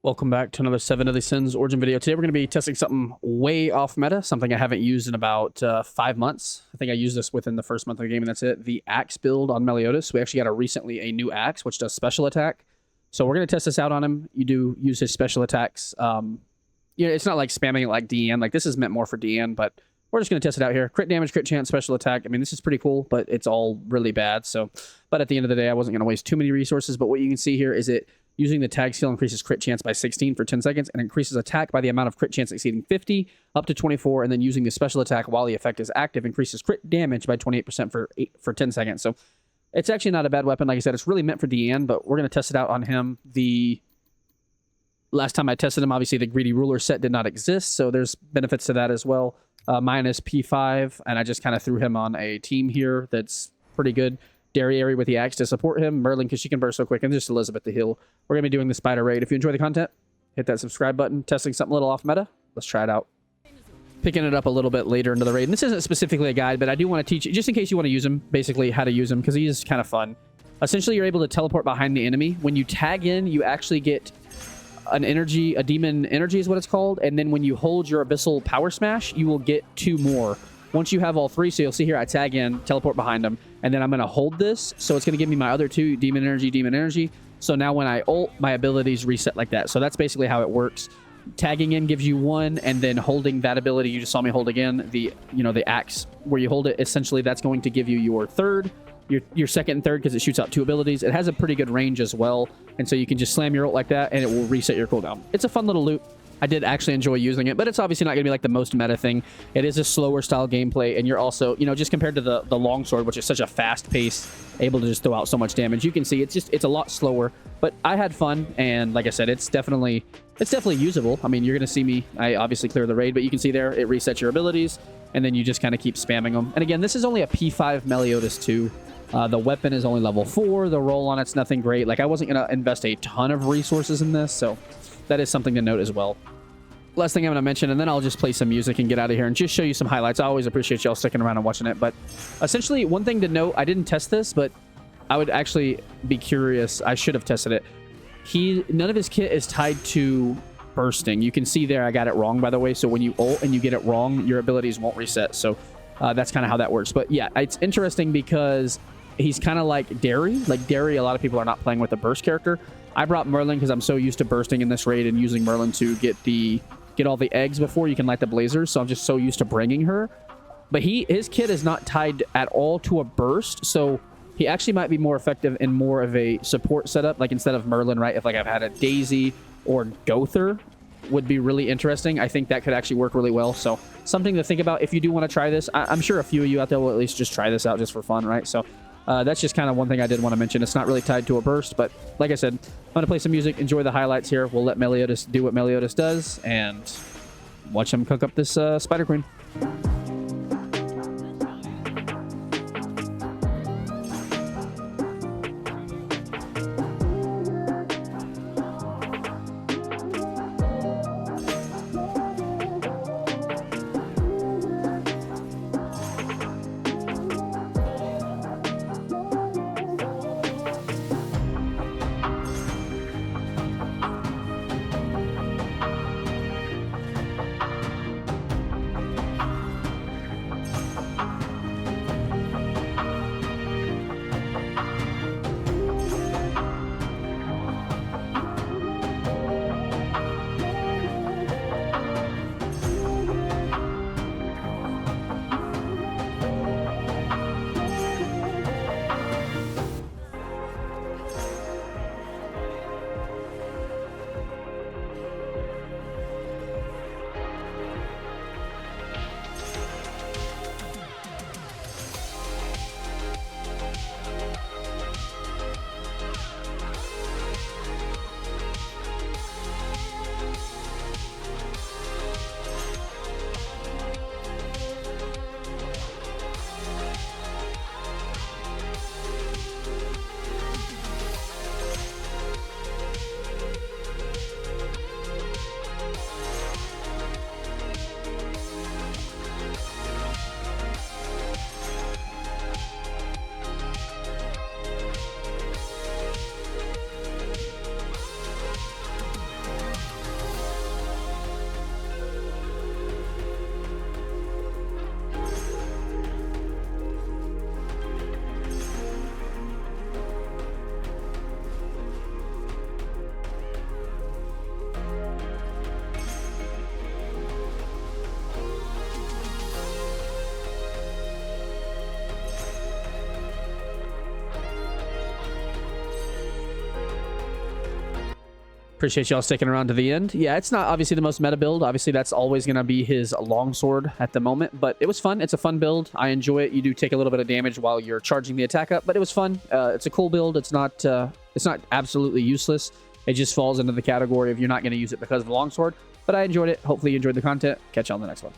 Welcome back to another 7 Deadly Sins origin video. Today we're going to be testing something way off meta, something I haven't used in about 5 months. I think I used this within the first month of the game, and that's it. The axe build on Meliodas. We actually got recently a new axe, which does special attack. So we're going to test this out on him. You do use his special attacks. It's not like spamming it like DN. Like, this is meant more for DN, but we're just going to test it out here. Crit damage, crit chance, special attack. I mean, this is pretty cool, but it's all really bad. But at the end of the day, I wasn't going to waste too many resources. But what you can see here is it using the tag skill increases crit chance by 16 for 10 seconds and increases attack by the amount of crit chance exceeding 50 up to 24. And then using the special attack while the effect is active increases crit damage by 28% for 10 seconds. So it's actually not a bad weapon. Like I said, it's really meant for DN, but we're going to test it out on him. The last time I tested him, obviously the greedy ruler set did not exist. So there's benefits to that as well. Minus P5, and I just kind of threw him on a team here that's pretty good. Derriere with the axe to support him, Merlin because she can burst so quick, and just Elizabeth the heal. We're going to be doing the spider raid. If you enjoy the content, hit that subscribe button. Testing something a little off meta. Let's try it out. Picking it up a little bit later into the raid. And this isn't specifically a guide, but I do want to teach you, just in case you want to use him, basically how to use him, because he is kind of fun. Essentially, you're able to teleport behind the enemy. When you tag in, you actually get an energy, a demon energy is what it's called, and then when you hold your abyssal power smash, you will get 2 more. Once you have all 3, so you'll see here I tag in, teleport behind them, and then I'm going to hold this, so it's going to give me my other 2, demon energy. So now when I ult, my abilities reset like that. So that's basically how it works. Tagging in gives you 1, and then holding that ability you just saw me hold again, the axe where you hold it, essentially that's going to give you your 3rd, your 2nd and 3rd, because it shoots out 2 abilities. It has a pretty good range as well, and so you can just slam your ult like that and it will reset your cooldown. It's a fun little loot. I did actually enjoy using it, but it's obviously not going to be like the most meta thing. It is a slower style gameplay, and you're also, just compared to the longsword, which is such a fast pace, able to just throw out so much damage. You can see it's a lot slower, but I had fun, and like I said, it's definitely usable. I mean, you're going to see me, I obviously clear the raid, but you can see there, it resets your abilities, and then you just kind of keep spamming them. And again, this is only a P5 Meliodas 2. The weapon is only level 4. The roll on it's nothing great. Like, I wasn't going to invest a ton of resources in this, so that is something to note as well. Last thing I'm going to mention, and then I'll just play some music and get out of here and just show you some highlights. I always appreciate y'all sticking around and watching it. But essentially, one thing to note, I didn't test this, but I would actually be curious. I should have tested it. None of his kit is tied to bursting. You can see there I got it wrong, by the way. So when you ult and you get it wrong, your abilities won't reset. So that's kind of how that works. But yeah, it's interesting because he's kind of like Derry. Like Derry, a lot of people are not playing with the burst character. I brought Merlin because I'm so used to bursting in this raid and using Merlin to get all the eggs before you can light the blazers. So I'm just so used to bringing her. But his kit is not tied at all to a burst. So he actually might be more effective in more of a support setup. Like instead of Merlin, right? If like I've had a Daisy or Gother would be really interesting. I think that could actually work really well. So something to think about if you do want to try this. I'm sure a few of you out there will at least just try this out just for fun, right? So that's just kind of one thing I did want to mention. It's not really tied to a burst, but like I said, I'm going to play some music, enjoy the highlights here. We'll let Meliodas do what Meliodas does, and watch him cook up this Spider Queen. Appreciate y'all sticking around to the end. Yeah, it's not obviously the most meta build. Obviously, that's always going to be his longsword at the moment, but it was fun. It's a fun build. I enjoy it. You do take a little bit of damage while you're charging the attack up, but it was fun. It's a cool build. It's not absolutely useless. It just falls into the category of you're not going to use it because of the longsword, but I enjoyed it. Hopefully you enjoyed the content. Catch you on the next one.